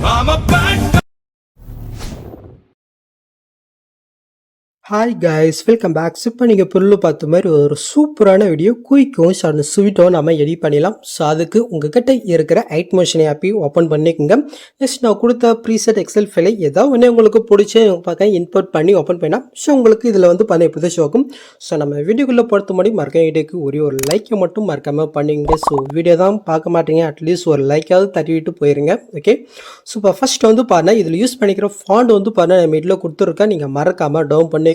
I'm a bad hi guys, welcome back. இப்போ நீங்கள் பொருள் பார்த்த மாதிரி ஒரு சூப்பரான வீடியோ குயிக்கும் ஷார்ட் ஸ்வீட்டும் நம்ம எடிட் பண்ணிடலாம். ஸோ அதுக்கு உங்ககிட்ட இருக்கிற ஐட் மோஷன் ஆப்பையும் ஓப்பன் பண்ணிக்கோங்க. நெக்ஸ்ட் நான் கொடுத்த ப்ரீசெட் எக்ஸல் ஃபைலை ஏதாவது ஒன்று உங்களுக்கு பிடிச்ச பார்க்க இன்புட் பண்ணி ஓப்பன் பண்ணால் ஸோ உங்களுக்கு இதில் வந்து பண்ண எப்படி ஷோக்கும். ஸோ நம்ம வீடியோக்குள்ளே பொறுத்த மாதிரி மறக்க வீடியோக்கு ஒரு லைக்கை மட்டும் மறக்காமல் பண்ணிங்க. ஸோ வீடியோ தான் பார்க்க மாட்டீங்க, அட்லீஸ்ட் ஒரு லைக்காவது தட்டிவிட்டு போயிருங்க. ஓகே, ஸோ இப்போ ஃபஸ்ட் வந்து பாருங்கள், இதில் யூஸ் பண்ணிக்கிற ஃபாண்ட் வந்து பாருங்கள் நம்ம இதில் கொடுத்துருக்கேன். நீங்கள் மறக்காமல் டவுன் பண்ணி.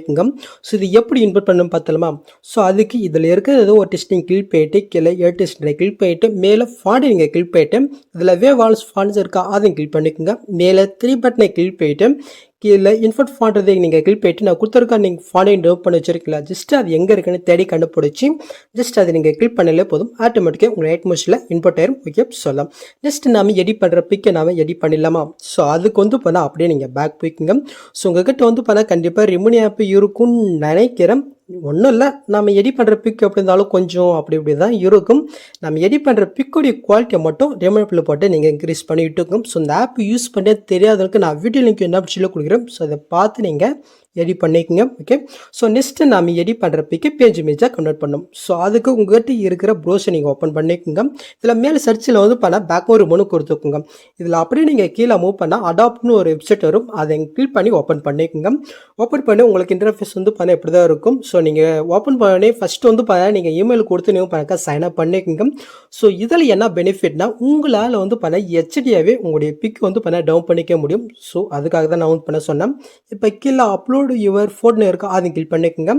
ஸோ இது எப்படி இன்புட் பண்ணணும் பார்த்தலாமா? ஸோ அதுக்கு இதில் இருக்கிறது ஒரு டெஸ்டிங் கிளிக் போயிட்டு கீழே டெஸ்டிங் கிளிக் போயிட்டு மேலே ஃபாண்ட் நீங்கள் கிளிக் போயிட்டு இதில் வால்ஸ் ஃபாண்ட்ஸ் இருக்கா அதையும் கிளிக் பண்ணிக்கோங்க. மேலே 3 பட்டனை கிளிக் போயிட்டு கீழே இன்ஃபுட் ஃபாண்ட்றதை நீங்கள் கிளிக் போயிட்டு நான் கொடுத்துருக்கா நீங்கள் ஃபாண்டையும் டவுன் பண்ணி வச்சிருக்கீங்களா, ஜஸ்ட் அது எங்கே இருக்குன்னு தேடி கண்டுபிடிச்சி ஜஸ்ட் அதை நீங்கள் கிளிக் பண்ணலே போதும், ஆட்டோமேட்டிக்காக உங்கள் ஐட் மோஷனில் இன்புட் ஆயிரும். ஓகே, சொல்லலாம். நெக்ஸ்ட் நாம எடிட் பண்ணுற பிக்கை நாம எடிட் பண்ணிடலாமா? ஸோ அதுக்கு வந்து பண்ணால் அப்படியே நீங்கள் பேக் போய்க்குங்க. ஸோ உங்ககிட்ட வந்து பண்ணால் கண்டிப்பாக ரெமினி ஆப் இருக்கும்னு நினைக்கிறேன். ஒன்றும் இல்லை, நம்ம எடிட் பண்ணுற பிக் எப்படி இருந்தாலும் கொஞ்சம் அப்படி இப்படி தான் இருக்கும். நம்ம எடிட் பண்ணுற பிக்கோடைய குவாலிட்டியை மட்டும் ரெமினியில் போட்டு நீங்கள் இன்க்ரீஸ் பண்ணிட்டு இருக்கும். ஸோ இந்த ஆப் யூஸ் பண்ண தெரியாதவங்களுக்கு நான் வீடியோ லிங்க் என்ன பிடிச்சில கொடுக்குறேன். ஸோ அதை பார்த்து நீங்கள் எடிட் பண்ணிக்கோங்க. ஓகே, ஸோ நெக்ஸ்ட்டு நம்ம எடிட் பண்ணுற பிக்கை பேஜ் இமேஜாக கன்வெர்ட் பண்ணணும். ஸோ அதுக்கு உங்கள்கிட்ட இருக்கிற ப்ரௌசர் நீங்கள் ஓப்பன் பண்ணிக்கோங்க. இதில் மேலே சர்ச்சில் வந்து பண்ணால் பேக் ஒரு மனு கொடுத்துக்கோங்க. இதில் அப்படியே நீங்கள் கீழே மூவ் பண்ணால் அடாப்ட்னு ஒரு வெப்சைட் வரும், அதை கிளிக் பண்ணி ஓப்பன் பண்ணிக்கோங்க. ஓப்பன் பண்ணி உங்களுக்கு இன்டர்ஃபேஸ் வந்து பண்ண எப்படி தான் இருக்கும். ஸோ நீங்கள் ஓப்பன் பண்ணி ஃபஸ்ட்டு வந்து பார்த்தா நீங்கள் இமெயில் கொடுத்து நீங்கள் பண்ணாக்கா சைன் அப் பண்ணிக்கோங்க. ஸோ இதில் என்ன பெனிஃபிட்னா உங்களால் வந்து பண்ண ஹெச்டியாகவே உங்களுடைய பிக் வந்து பண்ண டவுன் பண்ணிக்க முடியும். ஸோ அதுக்காக தான் நான் வந்து பண்ண சொன்னேன். இப்போ கீழே அப்லோட் யுவர் ஃபோட்டோ இருக்கா அதையும் கிளிக் பண்ணிக்கோங்க.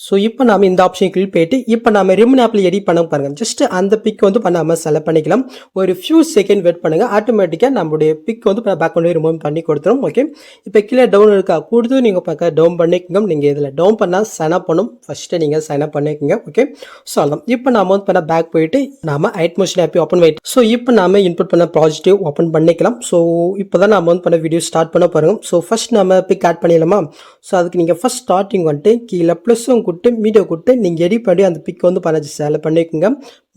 ஸோ இப்போ நாம் இந்த ஆப்ஷன் கிளிக் போயிட்டு இப்போ நம்ம ரெமினி ஆப்பில் எடிட் பண்ண பாருங்கள். ஜஸ்ட் அந்த பிக் வந்து நம்ம செலக்ட் பண்ணிக்கலாம். ஒரு ஃபியூ செகண்ட் வெயிட் பண்ணுங்கள், ஆட்டோமேட்டிக்காக நம்மளுடைய பிக் வந்து பேக்ரவுண்ட் ரிமூவ் பண்ணி கொடுத்துரும். ஓகே, இப்போ கீழே டவுன் இருக்கா கொடுத்து நீங்கள் பார்க்க டவுன் பண்ணிக்கோங்க. நீங்கள் இதில் டவுன் பண்ணால் சைன் அப் பண்ணும், ஃபஸ்ட்டு நீங்கள் சைன் அப் பண்ணிக்கோங்க. ஓகே, ஸோ அதான் இப்போ நாம் வந்து பண்ண பேக் போயிட்டு நம்ம ஐட் மோஷன் ஆப்பி ஓப்பன் பண்ணிட்டு ஸோ இப்போ நாம இன்புட் பண்ண ப்ராஜெக்டிவ் ஓப்பன் பண்ணிக்கலாம். ஸோ இப்போ தான் நம்ம வந்து பண்ண வீடியோ ஸ்டார்ட் பண்ண பாருங்கள். ஸோ ஃபஸ்ட் நம்ம பிக் ஆட் பண்ணிடலாமா? ஸோ அதுக்கு நீங்கள் ஃபஸ்ட் ஸ்டார்டிங் வந்துட்டு கீழே ப்ளஸும் கொடுத்து மீடியோ கொடுத்து நீங்கள் எடிட் பண்ணி அந்த பிக் வந்து பண்ண செலக்ட் பண்ணிக்கோங்க.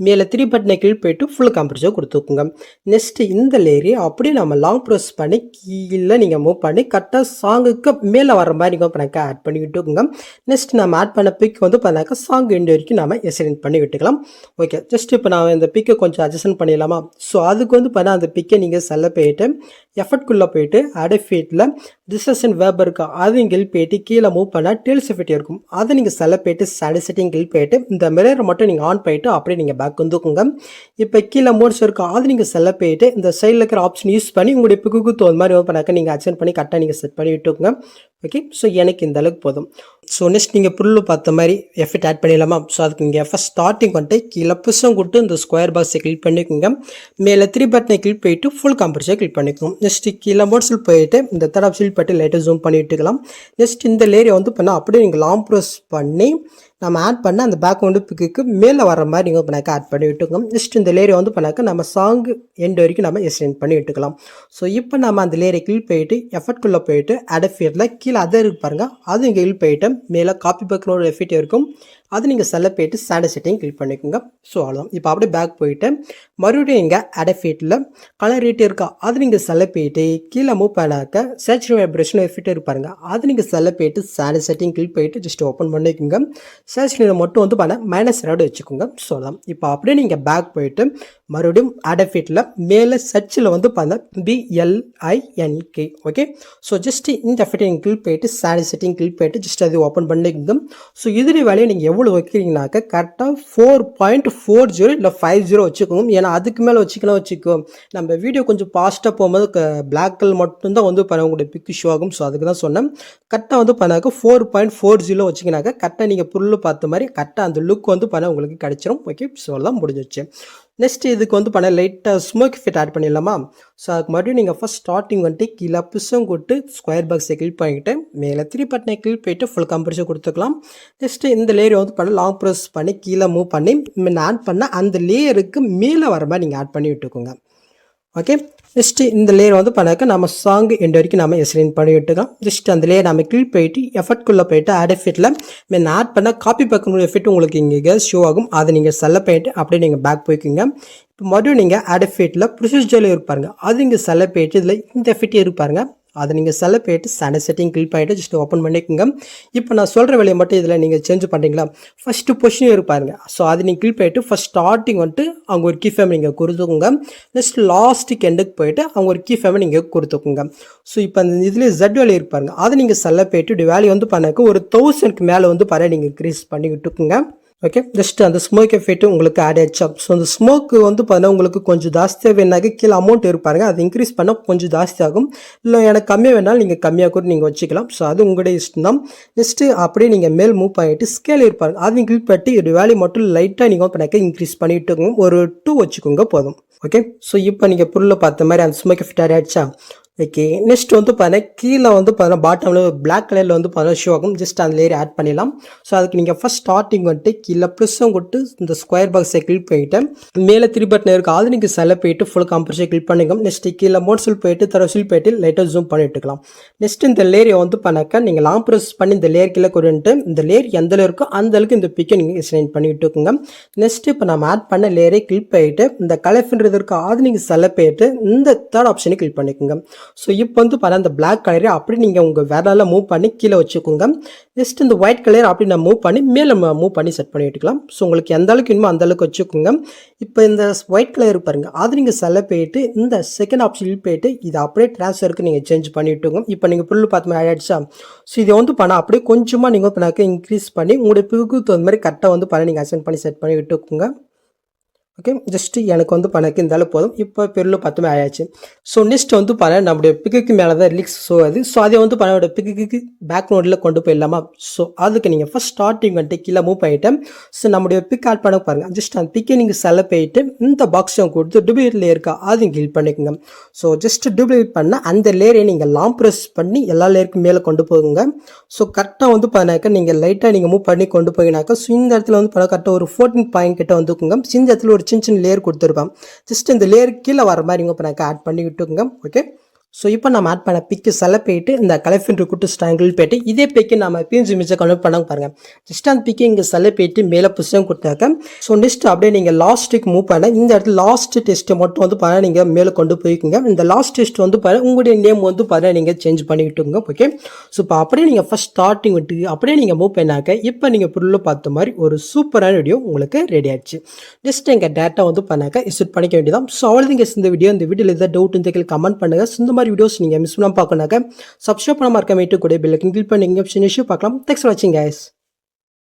மேலே 3 பட்டனை கிளிக் போயிட்டு ஃபுல் கம்ப்ரஸர் கொடுத்துக்கோங்க. நெக்ஸ்ட்டு இந்த லேயரை அப்படியே நம்ம லாங் ப்ரெஸ் பண்ணி கீழே நீங்கள் மூவ் பண்ணி கரெக்டாக சாங்குக்கு மேலே வர மாதிரி நீங்கள் பண்ணாக்க ஆட் பண்ணி விட்டுக்கோங்க. நெக்ஸ்ட் நம்ம ஆட் பண்ண பிக் வந்து பண்ணாக்க சாங் எண்டு வரைக்கும் நம்ம எக்ஸ்டெண்ட் பண்ணி விட்டுக்கலாம். ஓகே, ஜஸ்ட் இப்போ நான் இந்த பிக்கை கொஞ்சம் அட்ஜஸ்ட் பண்ணிடலாமா? ஸோ அதுக்கு வந்து பண்ண அந்த பிக்கை நீங்கள் செலக்ட் போயிட்டு எஃபர்ட்குள்ளே போயிட்டு அடஃபீட்டில் டிஸ்கஷன் வேப் இருக்கா அதையும் கிளிக் போயிட்டு கீழே மூவ் பண்ணால் டேல்ஸ் எஃபெக்ட் இருக்கும், அதை நீங்கள் செலக்ட் போயிட்டு ஸ்டாண்டர்ட் செட்டிங் கிளிக் போயிட்டு இந்த மிரரை மட்டும் நீங்கள் ஆன் பண்ணிட்டு அப்படியே நீங்கள் பேக் வந்துக்குங்க. இப்போ கீழே மோட்ஸ் இருக்கும் அதை நீங்கள் செலக்ட் போயிட்டு இந்த சைடில் இருக்கிற ஆப்ஷன் யூஸ் பண்ணி உங்களுடைய பிக்கு தோல் மாதிரி பண்ணாக்க நீங்கள் அட்ஜஸ்ட் பண்ணி கரெக்டாக நீங்கள் செட் பண்ணி விட்டுக்கோங்க. ஓகே, ஸோ எனக்கு இந்த அளவுக்கு போதும். ஸோ நெக்ஸ்ட் நீங்கள் புல்லு பார்த்த மாதிரி எஃபெக்ட் ஆட் பண்ணிடலாமா? ஸோ அதுக்கு நீங்கள் ஃபஸ்ட் ஸ்டார்டிங் வந்துட்டு கீழே புஷம் கொடுத்து இந்த ஸ்கொயர் பாக்ஸை கிளிக் பண்ணிக்கோங்க. மேலே 3 பட்டனை கிளிக் போயிட்டு ஃபுல் கம்ப்ரஸரை கிளிக் பண்ணிக்கோங்க. நெக்ஸ்ட் கீழே மோட்ஸில் போயிட்டு இந்த தேர்ட் ஆப்ஷன் போய்ட்டு லைட்டாக ஜூம் பண்ணி விட்டுக்கலாம். நெக்ஸ்ட் இந்த லேயரை வந்து பண்ணால் அப்படியே நீங்கள் லாங் ப்ரெஸ் பண்ணி நம்ம ஆட் பண்ண அந்த பேக்ரவுண்டு பிக்கு மேலே வர மாதிரி நீங்கள் பண்ணாக்க ஆட் பண்ணி விட்டுக்கோங்க. ஜஸ்ட் இந்த லேயரை வந்து பண்ணாக்க நம்ம சாங் எண்டு வரைக்கும் நம்ம எக்ஸ்டெண்ட் பண்ணி விட்டுக்கலாம். ஸோ இப்போ நம்ம அந்த லேயரை கிளிக் போயிட்டு எஃபர்ட்குள்ளே போயிட்டு அடஃபியரில் கீழே அதை இருக்கு பாருங்கள், அது இங்கே கிளிக் போயிட்டு மேலே காப்பி பேக்ரவுண்ட் எஃபெக்ட் இருக்கும், அது நீங்கள் செலக்ட் போயிட்டு ஸ்டாண்டர்ட் செட்டிங் கிளிக் பண்ணிக்கோங்க. ஸோ அவ்வளோதான். இப்போ அப்படியே பேக் போயிட்டு மறுபடியும் இங்கே அடஃபீட்டில் கலர் ரேட் இருக்கா அது நீங்கள் செலக்ட் போயிட்டு கீழே மூவ் பண்ணாக்க சேச்சுரேஷன் வைப்ரேஷன் எஃபெக்ட் இருப்பாருங்க, அது நீங்கள் செலக்ட் போயிட்டு ஸ்டாண்டர்ட் செட்டிங் கிளிக் போயிட்டு ஜஸ்ட் ஓப்பன் பண்ணிக்கோங்க. சேச்சுரேஷன் மட்டும் வந்து பண்ண -2 வச்சுக்கோங்க. ஸோ அதான். இப்போ அப்படியே நீங்கள் பேக் போயிட்டு மறுபடியும் அடஃபீட்டில் மேலே சர்ச்சில் வந்து பண்ண BLINK. ஓகே, ஸோ ஜஸ்ட் இந்த எஃபெக்ட் நீங்கள் கிளிக் போயிட்டு ஸ்டாண்டர்ட் செட்டிங் கிளிக் போயிட்டு ஜஸ்ட் அது ஓப்பன் பண்ணிக்கோங்க. ஸோ இதுலேயே வேலையை நீங்கள் எவ்வளோ வைக்கிறீங்கனாக்க கரெக்டாக 4.40 இல்லை 50 வச்சுக்கோங்க. ஏன்னா அதுக்கு மேலே வச்சுக்கோ நம்ம வீடியோ கொஞ்சம் ஃபாஸ்ட்டாக போகும்போது பிளாக் கலர் மட்டும்தான் வந்து பண்ண உங்களுடைய பிக்கு ஷோ ஆகும். ஸோ அதுக்கு தான் சொன்னேன். கரெக்டாக வந்து பண்ணாக்க 4.40 வச்சிங்கனாக்கா கரெக்டாக நீங்கள் புல்லு பார்த்த மாதிரி கரெக்டாக அந்த லுக் வந்து பண்ண உங்களுக்கு கிடச்சிரும். ஓகே, ஸோ எல்லாம் முடிஞ்சிச்சு. நெக்ஸ்ட் இதுக்கு வந்து பண்ண லைட்டாக ஸ்மோக் எஃபெக்ட் ஆட் பண்ணிடலாமா? ஸோ அதுக்கு மறுபடியும் நீங்கள் ஃபஸ்ட் ஸ்டார்டிங் வந்துட்டு கீழே புஷம் கொடுத்து ஸ்கொயர் பாக்ஸை கிளிக் பண்ணிக்கிட்டு மேலே 3 பட்டனை கிளிக் போயிட்டு ஃபுல் கம்ப்ரஸர் கொடுத்துக்கலாம். நெக்ஸ்ட்டு இந்த லேயரை வந்து பண்ண லாங் ப்ரெஸ் பண்ணி கீழே மூவ் பண்ணி ஆட் பண்ண அந்த லேயருக்கு மேலே வர மாதிரி நீங்கள் ஆட் பண்ணி விட்டுக்கோங்க. ஓகே. நெக்ஸ்ட்டு இந்த லேயர் வந்து பண்ணாக்க நம்ம சாங் எண்ட் வரைக்கும் நம்ம எஸ்லைன் பண்ணி விட்டுக்கலாம். ஜஸ்ட் அந்த லேயர் நம்ம கீழ் போயிட்டு எஃபெக்ட்குள்ளே போயிட்டு ஆட் எஃபெக்ட்டில் மீன் ஆட் பண்ண காப்பி பார்க்கணும் எஃபெக்ட் உங்களுக்கு இங்கே ஷோ ஆகும். அதை நீங்கள் செலக்ட் பண்ணிட்டு அப்படியே நீங்கள் பேக் போய்க்குங்க. இப்போ மறுபடியும் நீங்கள் ஆட் எஃபெக்ட்டில் ப்ரொசீஜரில் இருப்பாருங்க, அது இங்கே செலக்ட் பண்ணிட்டு இதில் இந்த எஃபெக்ட் இருப்பாருங்க, அதை நீங்கள் செலக்ட் பண்ணிட்டு ஸ்டாண்டர்ட் செட்டிங் கிளிக் பண்ணிட்டு ஜஸ்ட் ஓப்பன் பண்ணிக்கோங்க. இப்போ நான் சொல்கிற வேலையை மட்டும் இதில் நீங்கள் சேஞ்ச் பண்ணுறீங்களா, ஃபஸ்ட்டு பொசிஷன் இருப்பாருங்க. ஸோ அது நீங்கள் கிளிக் பண்ணிட்டு ஃபஸ்ட் ஸ்டார்டிங் வந்துட்டு அவங்க ஒரு கீ ஃபேம் நீங்கள் கொடுத்துக்கோங்க. நெக்ஸ்ட் லாஸ்ட்டுக்கு எண்டுக்கு போயிட்டு அவங்க ஒரு கீ ஃபேமை நீங்கள் கொடுத்துக்கோங்க. ஸோ இப்போ அந்த இதில் ஜெட் வேல்யூ இருப்பாருங்க, அதை நீங்கள் செலக்ட் பண்ணிட்டு வேல்யூ வந்து பண்ணாக்க ஒரு 1000க்கு மேலே வந்து பாரு நீங்கள் இன்க்ரீஸ் பண்ணி விட்டுக்குங்க. ஓகே. ஜஸ்ட் அந்த ஸ்மோக் எஃபெக்ட் உங்களுக்கு ஆட் ஆயிடுச்சா. ஸோ அந்த ஸ்மோக்கு வந்து பார்த்தீங்கன்னா உங்களுக்கு கொஞ்சம் ஜாஸ்தியாக வேணாக்க கீழே அமௌண்ட் இருப்பாருங்க, அது இன்க்ரீஸ் பண்ணால் கொஞ்சம் ஜாஸ்தி ஆகும். இல்லை எனக்கு கம்மியாக வேணாலும் நீங்கள் கம்மியாக கூட நீங்கள் வச்சுக்கலாம். ஸோ அது உங்களுடைய இஷ்டம் தான். நெக்ஸ்ட்டு அப்படியே நீங்கள் மேல் மூவ் பண்ணிட்டு ஸ்கேல் இருப்பாருங்க, அது கிளிக் பண்ணிட்டு இது வேல்யூ மட்டும் லைட்டாக நீங்கள் பண்ணாக்க இன்க்ரீஸ் பண்ணிவிட்டு ஒரு 2 வச்சுக்கோங்க போதும். ஓகே. ஸோ இப்போ நீங்கள் பொருளை பார்த்த மாதிரி அந்த ஸ்மோக் எஃபெக்ட் ஆட் ஆயிடுச்சா. ஓகே. நெக்ஸ்ட் வந்து பார்த்தீங்கன்னா கீழே வந்து பார்த்தீங்கன்னா பாட்டமில் பிளாக் கலரில் வந்து பார்த்தீங்கன்னா ஷோ ஆகும். ஜஸ்ட் அந்த லேயர் ஆட் பண்ணிடலாம். ஸோ அதுக்கு நீங்கள் ஃபஸ்ட் ஸ்டார்டிங் வந்துட்டு கீழே ப்ளஸ்ஸும் கொடுத்து இந்த ஸ்கொயர் பாக்ஸை கிளிக் பண்ணிவிட்டு மேலே 3 பட்டன் இருக்குது, அது நீங்கள் செலக்ட் போயிட்டு ஃபுல் கம்ப்ரஸை கிளிக் பண்ணிக்கோங்க. நெக்ஸ்ட் கீழே மோட்ஸில் போயிட்டு தரசில் போயிட்டு லைட்டாக ஜூம் பண்ணி விட்டுக்கலாம். நெக்ஸ்ட் இந்த லேயரை வந்து பண்ணாக்க நீங்கள் லாங் ப்ரெஸ் பண்ணி இந்த லேயர் கீழே கொண்டுட்டு இந்த லேயர் எந்த இருக்கோ அந்த அளவுக்கு இந்த பிக்கை நீங்கள் செலக்ட் பண்ணி விட்டுக்கோங்க. நெக்ஸ்ட் இப்போ நம்ம ஆட் பண்ண லேயரை கிளிக் பண்ணிட்டு இந்த கலர்ஃபின்றது இருக்கோ அது நீங்கள் செலக்ட் பண்ணிட்டு இந்த தேர்ட் ஆப்ஷனை கிளிக் பண்ணிக்கோங்க. ஸோ இப்போ வந்து பாருங்கள் அந்த பிளாக் கலரை அப்படி நீங்கள் உங்கள் வேறால மூவ் பண்ணி கீழே வச்சுக்கோங்க. நெக்ஸ்ட் இந்த ஒயிட் கலர் அப்படி நான் மூவ் பண்ணி மேலே மூவ் பண்ணி செட் பண்ணி விட்டுக்கலாம். ஸோ உங்களுக்கு எந்த அளவுக்கு வேணுமோ அந்த அளவுக்கு வச்சுக்கோங்க. இப்போ இந்த ஒயிட் கலர் பாருங்கள், அது நீங்கள் செலக்ட் பண்ணிட்டு இந்த செகண்ட் ஆப்ஷன் போயிட்டு இதை அப்படியே ட்ரான்ஸ்ஃபருக்கு நீங்கள் சேஞ்ச் பண்ணி விட்டுங்க. இப்போ நீங்கள் புல் பார்த்து மாதிரி ஆயிடுச்சா. ஸோ இதை வந்து பண்ணால் அப்படியே கொஞ்சமாக நீங்கள் பண்ணாக்க இன்க்ரீஸ் பண்ணி உங்களுடைய பிக்கு தகுந்த மாதிரி கரெக்டாக வந்து பண்ணி நீங்கள் அசைன் பண்ணி செட் பண்ணி விட்டுக்கோங்க. ஓகே. ஜஸ்ட்டு எனக்கு வந்து பண்ணக்கு இருந்தாலும் போதும். இப்போ பெருளு 10 ஆயாச்சு. ஸோ நெக்ஸ்ட் வந்து பண்ண நம்முடைய பிக்குக்கு மேலே தான் ரிலீக்ஸ் ஷோ ஆகுது. ஸோ அதை வந்து பண்ணோட பிக்குக்கு பேக்ரவுண்டில் கொண்டு போயிடலாமா. ஸோ அதுக்கு நீங்கள் ஃபஸ்ட் ஸ்டார்டிங் வந்துட்டு கீழே மூவ் பண்ணிவிட்டு ஸோ நம்முடைய பிக் ஆட் பண்ண பாருங்கள். ஜஸ்ட் அந்த பிக்கை நீங்கள் செலக்ட் பண்ணிட்டு இந்த பாக்ஸை கொடுத்து டூப்ளிகேட் லேயர் இருக்கா அது கிளிக் பண்ணிக்கோங்க. ஸோ ஜஸ்ட் டூப்ளிகேட் பண்ணால் அந்த லேயரை நீங்கள் லாங் ப்ரெஸ் பண்ணி எல்லா லேயருக்கும் மேலே கொண்டு போகுங்க. ஸோ கரெக்டாக வந்து பண்ணாக்க நீங்கள் லைட்டாக நீங்கள் மூவ் பண்ணி கொண்டு போயினாக்கா ஸோ இந்த இடத்துல வந்து பண்ண கரெக்டாக ஒரு 14 பாயிண்ட் கிட்ட வந்துக்குங்க. இந்த இடத்துல ஒரு சின்ன லேயர் கொடுத்துருப்பேன். ஜஸ்ட் இந்த லேயர் கீழே வர மாதிரி இங்கே இப்போ நான் ஆட் பண்ணி விட்டுக்குங்க. ஓகே. ஸோ இப்போ நம்ம ஆட் பண்ண பிக்கு செலக்ட் பண்ணிட்டு இந்த கலர்ஃபின் கூட்டு ஸ்டாங்கிள் போயிட்டு இதே பிக்கு நம்ம பிஎன்ஜி இமேஜை கன்வெர்ட் பண்ண பாருங்கள். ஜஸ்ட் அந்த பிக்கு இங்கே செலக்ட் பண்ணிட்டு மேலே புஷம் கொடுத்தாக்க ஸோ நெக்ஸ்ட் அப்படியே நீங்கள் லாஸ்ட்டுக்கு மூவ் பண்ண இந்த இடத்துல லாஸ்ட் டெஸ்ட்டை மட்டும் வந்து பாருங்கள் நீங்கள் மேலே கொண்டு போய்க்குங்க. இந்த லாஸ்ட் டெஸ்ட் வந்து பாருங்கள் உங்களுடைய நேம் வந்து பாருங்கள் நீங்கள் சேஞ்ச் பண்ணி விட்டுங்க. ஓகே. ஸோ இப்போ அப்படியே நீங்கள் ஃபஸ்ட் ஸ்டார்டிங் விட்டு அப்படியே நீங்கள் மூவ் பண்ணாக்க இப்போ நீங்கள் பொருள் பார்த்த மாதிரி ஒரு சூப்பரான வீடியோ உங்களுக்கு ரெடி ஆகிடுச்சு. நெக்ஸ்ட் எங்கள் டேட்டா வந்து பண்ணாக்க எக்ஸிட் பண்ணிக்க வேண்டியதான். ஸோ அவ்வளோதான் இந்த வீடியோவில் எதாவது டவுட் இந்த கமெண்ட் பண்ணுங்கள். இந்த மாதிரி வீடியோஸ் நீங்கள் மிஸ் பண்ணாமல் பார்க்கணுனாக்க சப்ஸ்கிரைப் பண்ணாமல் இருக்க மேட்டு கூட பெல் ஐக்கன் கிளிக் பண்ணி ஆப்ஷன் இஷ்யூ பார்க்கலாம். தேங்க்ஸ் ஃபார் வாட்சிங் கைஸ்.